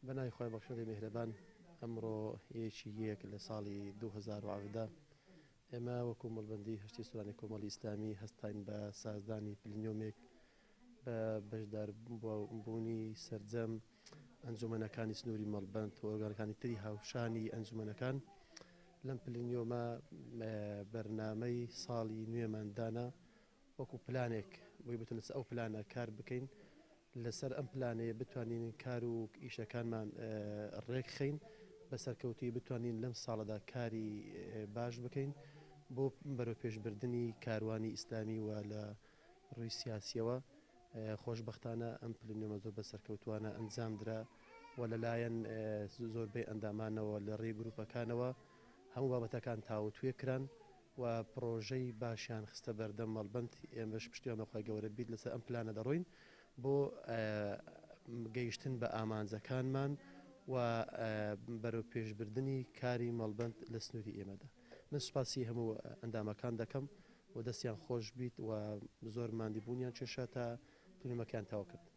بەناوی خۆی بەخشەی میهرەبان ئەمڕۆ یەکی یەک لە ساڵی 2017 ئێمە وەکو مڵبەندی هەشتی سوورانی کۆمەڵی ئیسلامی هەستین بە سازدانی پلنیۆمێک بە بەشداربوونی سەرجەم ئەنجومەنەکانی سنووری مەڵبەند و ئۆرگانەکانی تری هاوشانی ئەنجومەنەکان لەم پلنیۆمە بەرنامەی ساڵی نوێماندانا وەکو پلانێک بۆی بتونس ئەو پلانە کار بکەین لەسەر ئەم پلانەیە بتوانین کار و ئیشەکانمان ڕێک خەین بەسەرکەوتی بتوانین لەم ساڵەدا کاری باش بکەین بۆ بەرەو پێشبردننی کاروانی ئیسلامی و لە ڕووی سیاسیەوە خۆشببختانە ئەم پلنیۆمە زۆر بەسەرکەوتوانە ئەنجامدرا و لەلایەن زۆربەی ئەندامانەوە لە ڕێی گروپەکانەوە هەموو بابەتەکان تاوتوێ کران و پرۆژەی باشیان خستە بەردەم مەڵبەند ئێمەش پشتیوانەخوای گەورە بیت لەسەر ئەم پلانە دەڕۆین بۆ گەیشتن بە ئامانجەکانمان و بەرەو پێشبردننی کاری مەڵبەند لە سنووری ئێمەدا من سوپاسی هەموو ئەندامەکان دەکەم و دەستیان خۆش بیت و زۆر ماندی بوونیان چێشە تا پلنیۆمەکان تاوا کرد.